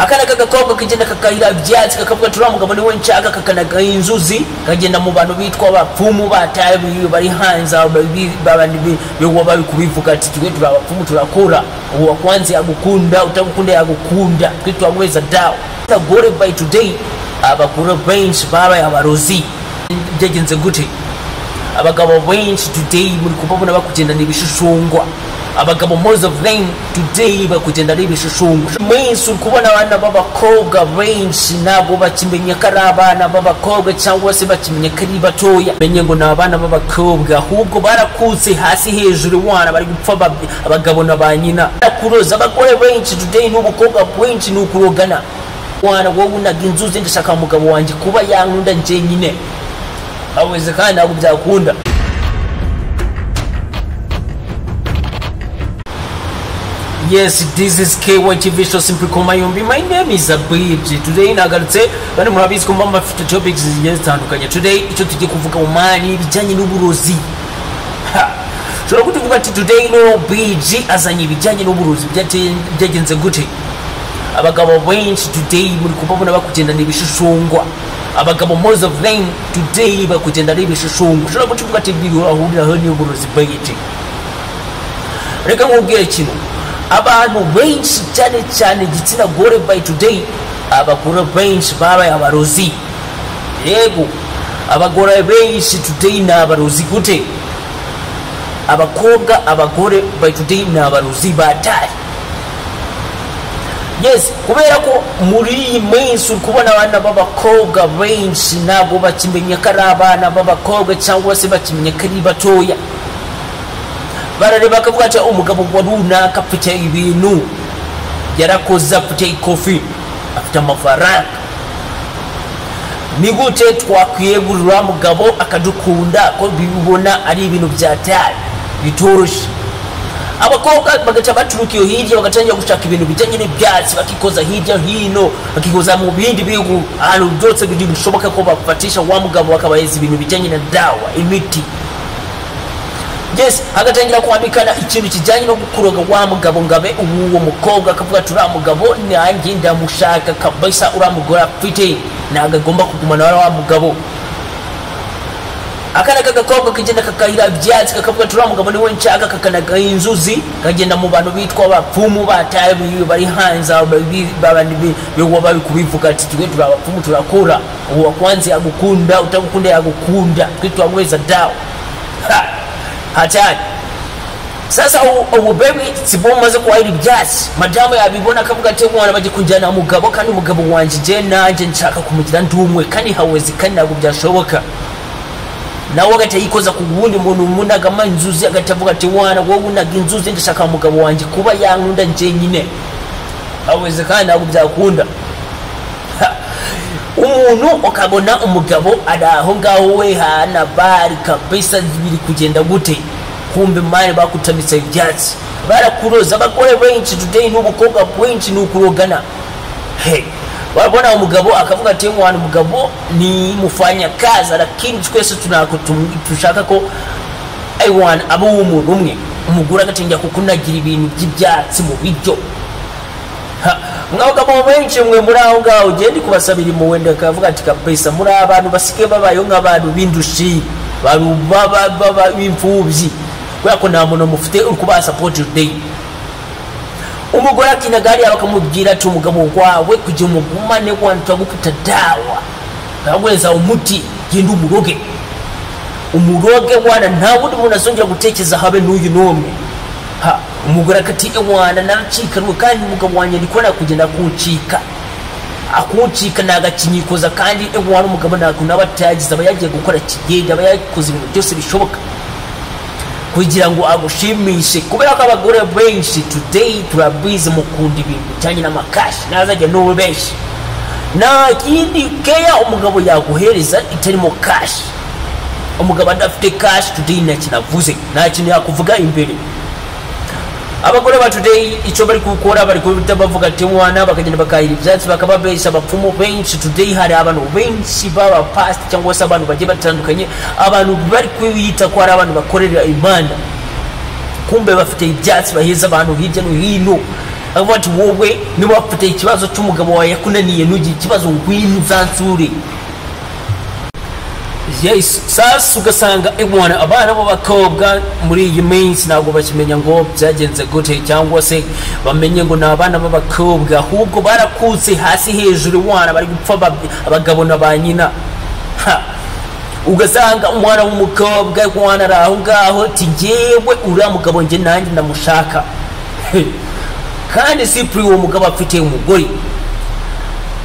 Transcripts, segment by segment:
akana kagakobwa kagenda kakahira ibyatsi kakavuga turi umugabo ni we nshaka kakanaga inzuzi kagenda mu bantu bitwa abapfumu bataye bari hanze babandi biwo bari kubivuga ati twe turi abapfumu turakora uwo kwanze agukunda utagukunda yagukunda twitwa mweza dawa gore by today abakuru benshi babaye abarozi byagenze gute abagabo benshi today muri kubabona bakugenda n'ibishushungwa abagabo most of them today bakugenda n'ibishushungwa menshi kubona abana b'abakobwa benshi nabo bakimenya karabana b'abakobwa cyangwa se bakimenya kari batoya menye ngo nabana b'abakobwa ahubwo barakutse hasi hejuru wana bari gupfa abagabo n'abanyina kuroza abagore benshi today n'ubukobwa benshi n'ukurogana wana wowe unaga inzuzi ndashaka umugabo wanje kuba yankunda nje nyine aweze kandi ntabwo byakunda. Yes, this is Koma Tv show simply Koma Yombi. My name is Abakobwa. Today nagarutse bari murabizi ko mama afite topics zigiye zitandukanye. Today icyo tugiye kuvuga umani bijyanye n'uburozi. Shobora kutuvuga ati today no BG azanye bijyanye n'uburozi byagenze gute. Abagabo benshi today muri kubabona bakugenda n'ibishushungwa abagabo most of them today bakugenda n'ibishushungwa ushobora kutuvuga ati bihuriraho n'uburozi bwite. Reka nkubwire kintu abantu benshi cyane igitsina gore by today abakuru benshi babaye abarozi. Yego abagore benshi today n'abarozi gute abakobwa abagore by today n'abarozi batari. Yes, kubera ko muri iyi minsi kubona abana b'abakobwa benshi nabo bakimenya karabana b'abakobwa cyangwa se bakimenya kari batoya barareba akavuga ati umugabo wa runaka afite ibintu yarakoze afite ikofi afite amafaranga ni gute twakwiyegurira mugabo akadukunda ko bibona ari ibintu byatari bitoroshye. Abakobwa bagaca baturukiyo hirya bagatangira gushaka ibintu bijyanye n'ibyatsi bakikoza hirya hino bakikoza mu bindi bihugu ahantu byose bishoboka ko bafatisha wa mugabo bakabayeza ibintu bijyanye na dawa imiti. Yes, agatangira kwambikana ikintu kijyanye no gukuroga wa mugabo ngabe uwo mukobwa akavuga turi mugabo nanjye ndamushaka kabisa uramugora afite nagagomba kugumana wa mugabo. Akana kagakobwa kagenda kakahira ibyatsi kakavuga turi umugabo ni we nshaka kakanaga inzuzi kagenda mu bantu bitwa abapfumu bataye bari hanze babandi biwo bari kubivuga ati twe turi abapfumu turakora uwo kwanze agukunda utagukunda yagukunda twitwa mweza dawa hatari. Sasa ubu baby sibomaze kwahira ibyatsi madamu yabibona akavuga ati mwana baje kunjana mugabo kandi umugabo wanje je nanje nshaka kumugira ndumwe kandi hawezi kandi ntabwo byashoboka nawe agatayikoza ku wundi muntu umunaga manzuzi agatavuga ati wana wowe unaga inzuzi ndashaka umugabo wanje kuba yankunda nje nyine aweze kandi ntabwo byakunda. Umuntu ukabona umugabo araho ngaho we hana bari kabisa biri kugenda gute kumbe mari bakutamitsa ibyatsi barakuroza abagore benshi today n'ubukobwa benshi n'ukurogana. Hey, wabona umugabo akavuga ati mwana umugabo ni mufanya kazi lakini twese tunashaka ko I1 abo umuntu umwe umugura agatinja kukunagira ibintu by'ibyatsi mu bijyo. Mwabagabo benshi mwe muri aho ngaho ugende kubasabira mu wenda akavuga ati kabisa muri abantu basike babayo nk'abantu bindushi baba bimfubyi kwako nta muntu mufite uri kuba support today. Umugore akinagari abakamubwira ati umugabo wawe kujya umugumane wantu agupita dawa ngaweza umuti genda umuroge wana nta wundi muntu azongera gutekeza habe n'uyu nomwe. Umugore akati wana naracika kandi umugabo wanye ndikora kugenda akuncika nagakinyikoza kandi wana umugabo nakuna batagize abayagiye gukora kigenda abayakoze ibintu byose bishoboka kugira ngo agushimishe. Kubera ko abagore benshi today turabize mukunda ibintu cyane n'amakashi nazajya no benshi na kindi keya umugabo yaguhereza itarimo cash. Umugabo adafite cash today nakinavuze nta kintu yakuvuga imbere. Abagore ba today icyo bari gukora bari kubita bavuga ati mwana bakagenda bakahira ibyatsi bakababesha abapfumu benshi today hari abantu benshi baba past cyangwa se abantu bagiye batandukanye abantu bari kwita ko ari abantu bakorera Imana kumbe bafite ibyatsi baheza abantu hirya no hino avuga ati wowe niba wafite ikibazo cy'umugabo wawe yakunaniye nugira ikibazo ngwino uzansure. Yes, sasa ugasanga ibona abana b'abakobwa muri iyi minsi ntabwo bakimenya ngo byagenze gute cyangwa se bamenye ngo nabana b'abakobwa ahubwo barakutse hasi hejuru wana bari gupfa abagabo na banyina. Ugasanga umwana w'umukobwa wana raho ngaho ati ngewe uriya mugabo nge nanjye ndamushaka. Kandi sipri uwo mugabo afite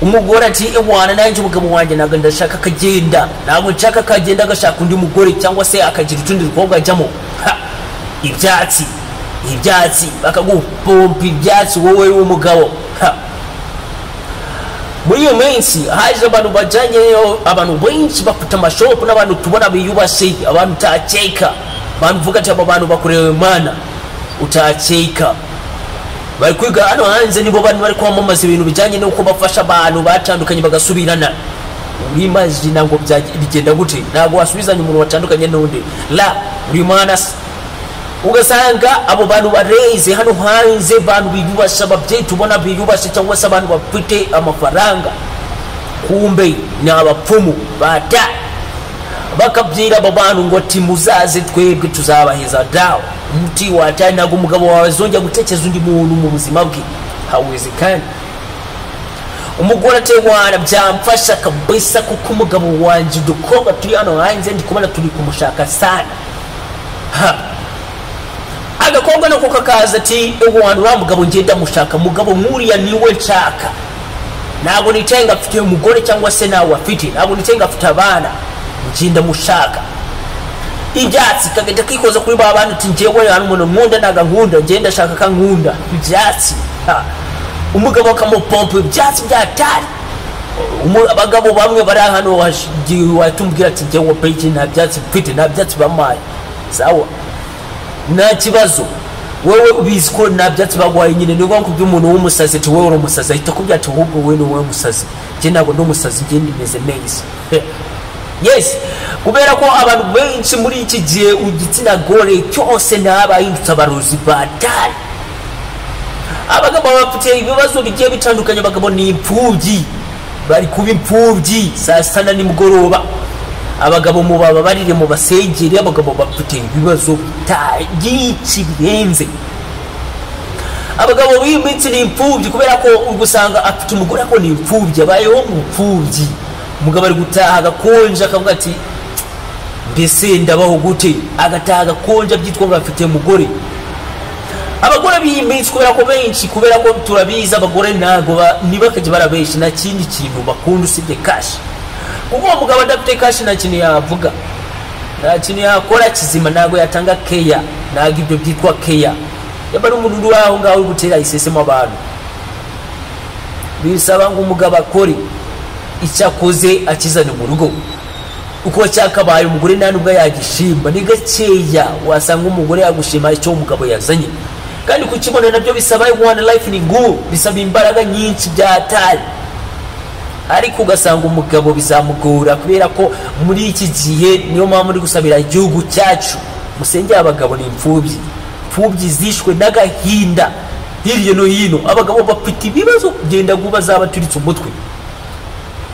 umugore ati wana nanjye umugabo wanjye ntabwo ndashaka akagenda, ntabwo nshaka akagenda agashaka undi mugore cyangwa se akagira utundi dukobwa ajyamo. Ibyatsi bakagupompa ibyatsi wowe w'umugabo. Muri iyo minsi haje abantu bajyanyeyo, abantu benshi bafite amashopu n'abantu tubona biyubashye, abantu utakeka, abantu uvuga ati aba bantu bakorewe Imana utakeka. Bari kwiga hano hanze nibo bantu bari kwamamaza ibintu bijyanye n'uko bafasha abantu batandukanye bagasubirana. Imagine ngo bigenda gute, ntabwo wasubizanya umuntu watandukanye n'undi la uri manas. Ugasanga abo bantu bareze hano hanze bantu biyubasha, ababyeyi tubona biyubasha cyangwa se abantu bafite amafaranga, kumbe ni abapfumu bata bakabyira abo bantu ngo timuzaze twebwe tuzabaheza dawa umuti watari ntabwo umugabo wawe zonjya gutekereza undi muntu mu buzima bwe. Hawezekani. Umugore atewana byamfasha kabisa kuko umugabo wanjye dukobwa turi hano hanze ndi kubona turi kumushaka sana. Agakobwa nako kakaza ati ewana uriya mugabo ngenda mushaka, mugabo nkuriya niwe nshaka, ntabwo nitenga afite umugore cyangwa se nawe afite, ntabwo nitenga afite abana ngenda mushaka. Ibyatsi kagenda kikoza kuri ba bantu ati ngewe hano umuntu nkunda naga nkunda ngenda shaka kankunda. Ibyatsi umugabo akamupompa ibyatsi byatari. Abagabo bamwe bari hano watumbwira ati ngewe page nta byatsi mfite, nta byatsi bamaye. Sawa, nta kibazo, wowe ubizi ko nta byatsi bagwaye nyine. Niyo ngo by'umuntu w'umusazi ati wowe uri umusazi ahita kubya ati ahubwo wowe ni wowe umusazi, nge ntabwo ndi umusazi, nge ndimeze neza. Yes, kubera ko abantu benshi muri iki gihe igitsina gore cyose n'abahindutse abarozi batera. Abagabo bafite ibibazo bigiye bitandukanye, abagabo ni impfubyi, bari kuba impfubyi saa sita nimugoroba. Abagabo mu baba barire mu basengeri, abagabo bafite ibibazo byinshi birenze. Abagabo b'iminsi ni impfubyi kubera ko ugusanga afite umugore ko ni impfubyi, abayeho mu mpfubyi. Umugabo ari gutaha agakonja akavuga ati mbese ndabaho gute, agataha agakonja byitwa ngo afite umugore. Abagore b'iminsi kubera ko benshi, kubera ko turabizi abagore ntago nibakaje barabeshi na kindi kintu bakunda usibye cash. Kuko umugabo adafite cash na kintu yavuga, nta kintu yakora kizima, ntago yatanga care, ntago ibyo byitwa care. Yaba n'umuntu waho ngaho gutera isesemo abantu, bisaba ngo umugabo akore icyakoze akizana mu rugo. Uko cyakabaye umugore nta nubwo yagishimba, ni gakeya wasanga umugore yagushima icyo umugabo yazanye. Kandi kukibona nabyo bisaba one life ni go, bisaba imbaraga nyinshi byatari. Ariko ugasanga umugabo bizamugora kubera ko muri iki gihe niyo mpamvu muri gusabira igihugu cyacu musengera abagabo ni impfubyi zishwe n'agahinda hirya no hino. Abagabo bafite ibibazo genda guba zabaturitse umutwe.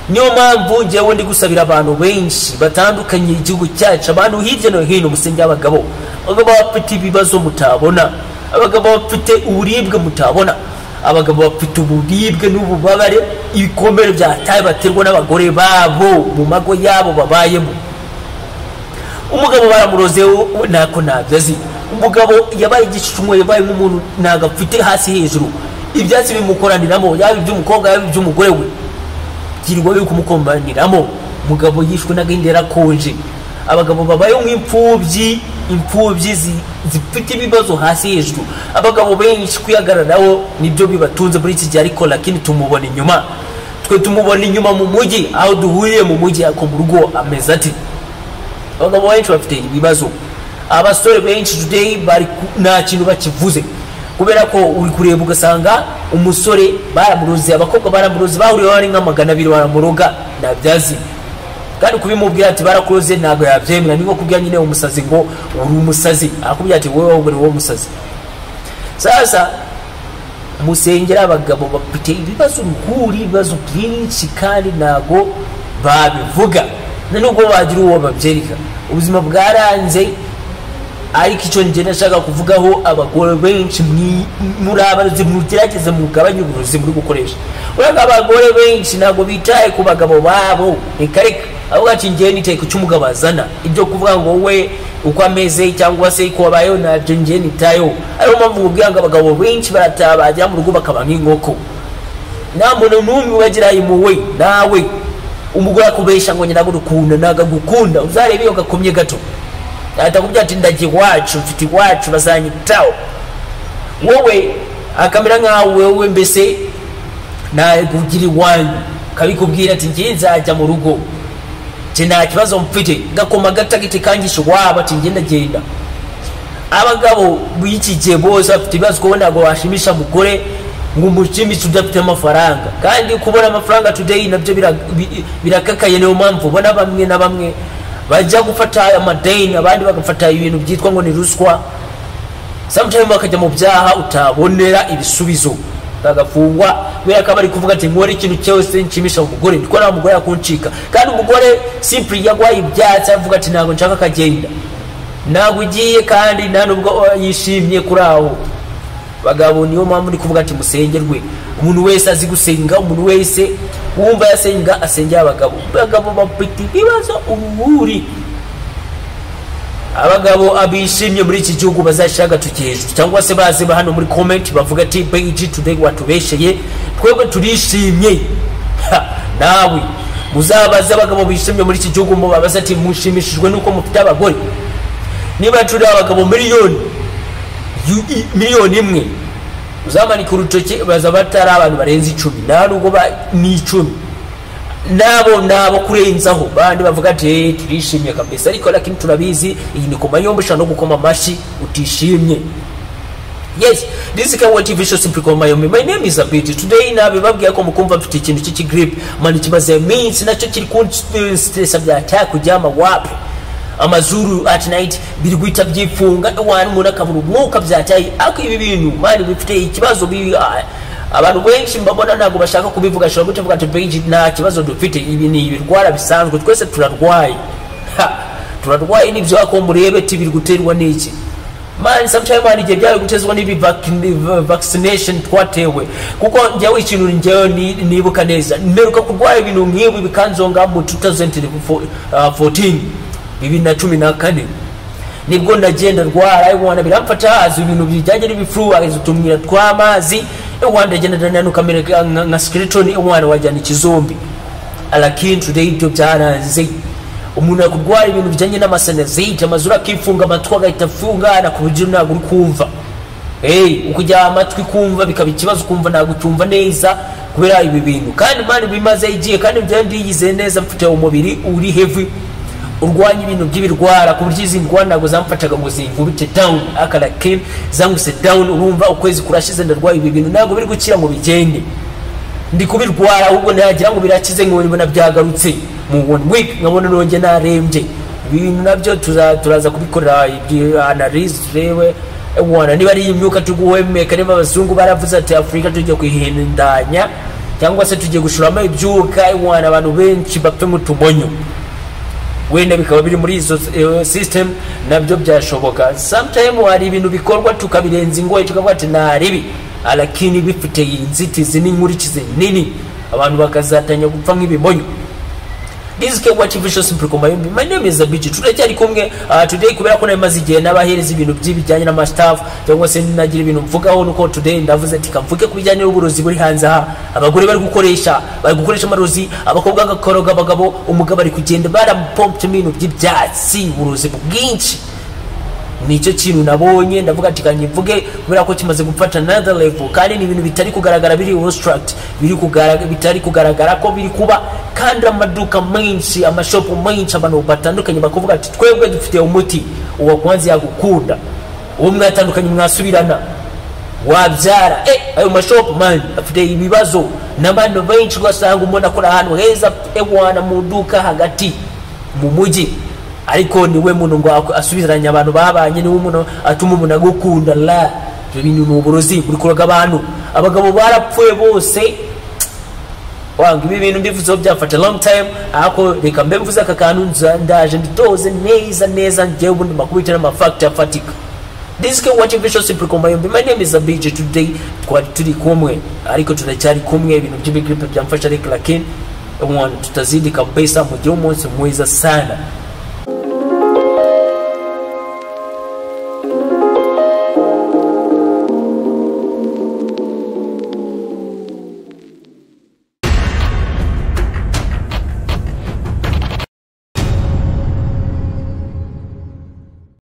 Niyo mpamvu ngewe ndi gusabira abantu benshi batandukanye igihugu cyacu, abantu hirya no hino musengera abagabo. Abagabo bafite ibibazo mutabona, abagabo bafite uburibwe mutabona, abagabo bafite uburibwe n'ububabare, ibikomere byataye baterwa n'abagore babo mu mago yabo babayemo. Umugabo baramuroze nako nabyazi, umugabo yabaye igicumwe, yabaye nk'umuntu nagafite hasi hejuru, ibyatsi bimukoraniramo, yaba iby'umukobwa yaba iby'umugore we kirwa yo kumukombaniramo. Umugabo yishwe n'agindera konje. Abagabo babaye nk'impfubyi, impfubyi zifite ibibazo hasi hejuru. Abagabo benshi kwihagararaho nibyo bibatunze muri iki gihe, ariko lakini tumubona inyuma. Twe tumubona inyuma mu mujyi, aho duhuriye mu mujyi ako mu rugo ameze ati. Abagabo benshi bafite ibibazo. Abasore benshi today bari nta kintu bakivuze, kubera ko uri kureba ugasanga umusore baramuroze, abakobwa baramuroze, bahuriye bari nk'amagana 2 baramuroga nabyazi. Kandi kubimubwira ati barakuroze ntago yabyemera, niko kubwira nyine umusazi ngo uri umusazi, akubwira ati wowe uri wo musazi. Sasa musengera abagabo bafite ibibazo nkuri ibibazo byinshi kandi nago babivuga nubwo bagira uwo babyereka ubuzima bwaranze ariko icyo nje nashaka kuvugaho abagore benshi murabaze mugerageze mugabanye uburozi muri gukoresha uraga abagore benshi nago bitaye ku bagabo babo ikareka aho ati ngiye niteye ku cyumugabo azana ibyo kuvuga ngo we uko ameze cyangwa se ko bayo na ngiye nitayo ariyo mpamvu ubwira ngo abagabo benshi barataha bajya mu rugo bakaba nk'inkoko nta muntu n'umwe wagira imuwe nawe umugore akubesha ngo nyina gukunda naga gukunda uzarebe iyo gakomye gato atakubya ati ndagiye wacu mfite wacu bazanyitaho wowe akamera nkawe wewe mbese na kugira iwanyu kabikubwira ati ngiye nzajya mu rugo nta kibazo mfite gakoma gatagite kangisha waba ati ngenda genda abagabo bikigiye bose bafite ibibazo kubona ngo washimisha mugore ngo umushimishe udafite amafaranga kandi kubona amafaranga today nabyo birakakaye niyo mpamvu ubona bamwe na bamwe bajya gufata amadeni abandi bagafata ibintu byitwa ngo ni ruswa sometimes bakajya mu byaha utabonera ibisubizo bagafungwa kubera ko bari kuvuga ati nkore ikintu cyose nshimisha umugore ndiko na umugore yakuncika kandi umugore simply yagwaye ibyatsi avuga ati ntago nshaka kagenda ntago ugiye kandi nta nubwo yishimye kuri aho bagabo niyo mpamvu ndi kuvuga ati musengerwe umuntu wese azi gusenga umuntu wese wumva yasenga asengera abagabo bafite ibibazo uburi abagabo abishimye muri iki gihugu bazashaka tukeje cyangwa se baze hano muri comment bavuga ati page today watubesheye twebwe turishimye nawe muzabaza abagabo bishimye muri iki gihugu mu babaza ati mushimishijwe nuko mufite abagore niba turi abagabo miliyoni imwe uzamanika urutoki baza batera abantu barenze 10 narugo ni 10 nabo kurenzaho bandi bavuga ati turishimye kabisa ariko lakini turabizi iyi ni Koma Yombi shano gukoma mashi utishimye. Yes, this is Koma TV show simply Koma Yombi. My name is Abakobwa. Today nabe babwiye ko mukumva mfite ikintu cy'iki grip mani kibaze minsi nacyo kiri kunstressa bya attack kujyama wapi amazuru at night biri guhita byifunga abantu umuntu akabura umwuka byataye ako ibi bintu mani bifite ikibazo bibi abantu benshi mbabona ntago bashaka kubivuga shobora gutevuga ati page nta kibazo dufite ibi ni ibirwara bisanzwe twese turarwaye nibyo ako murebe tibiri guterwa n'iki man sometimes mani je byawe gutezwa n'ibi vaccination twatewe kuko njyewe ikintu njyewe nibuka neza neruka kurwaye ibintu nk'ibi bikanzonga mu 2014 2014 nibwo ndagenda rwara ibona biramfata hazi ibintu bijyanye n'ibiflu azutumira twamazi Rwanda agenda nanuka mereka nka skeleton umwana wajyana ikizombi lakini today byo byaranze umuntu akugwara ibintu bijyanye n'amasanazite amazura kifunga amatwa agahitafunga na kubujira ntago kumva ukujya amatwi kumva bikaba ikibazo kumva ntago cyumva neza kubera ibi bintu kandi mani bimaze igiye kandi byandi yize neza mfite umubiri uri heavy urwanya ibintu by'ibirwara ku buryo izindwa ntago zamfataga ngo zingubite down akala ken zanguse down urumva ukwezi kurashize ndarwaye ibi bintu ntago biri gukira ngo bigende ndi kubirwara ahubwo ntagira ngo birakize ngo mbona byagarutse mu 1 week nkabona nonge narembye ibintu nabyo turaza kubikorera analyze rewe ubona niba ari imyuka tuguhemeka niba abazungu baravuze ati Afrika tujye kwihindanya cyangwa se tujye gushurama ibyuka ubona abantu benshi bapfe mu tumonyo wenda bikaba biri muri izo system nabyo byashoboka sometimes hari ibintu bikorwa tukabirenza ingoye tukavuga ati naribi alakini bifite inzitizi n'inkurikize nini abantu bakazatanya gupfa nk'ibibonyo. This is Koma TV show simply Koma Yombi. My name is Abakobwa. Turacyari kumwe today kubera ko namaze igihe nabahereza ibintu by'ibijyanye na staff cyangwa se nagira ibintu mvugaho nuko today ndavuze ati kamvuge kubijyanye n'uburozi buri hanze abagore bari gukoresha amarozi abakobwa gakoroga abagabo umugabo ari kugenda barampompe ibintu by'ibyatsi uburozi bwinshi nicyo kintu nabonye ndavuga ati kanyivuge kubera ko kimaze gufata another level kandi ni ibintu bitari kugaragara biri obstruct bitari kugaragara ko biri kuba kandi amaduka menshi amashopu menshi abantu batandukanye bakuvuga ati twebwe dufite umuti uwa kwanza yagukunda uwo mwatandukanye mwasubirana wabyara ayo mashopu man afite ibibazo n'abantu benshi gasanga umuntu akora ahantu heza ewana mu duka hagati mu mujyi ariko niwe muntu ngo asubizanya abantu babanye niwe umuntu atuma umuntu agukunda la ibintu n'uburozi buri kuroga abantu abagabo barapfuye bose wanga ibi bintu mbivuze byafata long time ako reka mbe mvuze aka kantu ndaje nditoze neza ngiye ubundi makubita na factor afatika. This is watching visual simple Koma Yombi. My name is Abakobwa. Today twari turi kumwe ariko turacyari kumwe ibintu by'ibigripe byamfasha ariko lakini tutazidi kabisa mu gihe umunsi mwiza sana.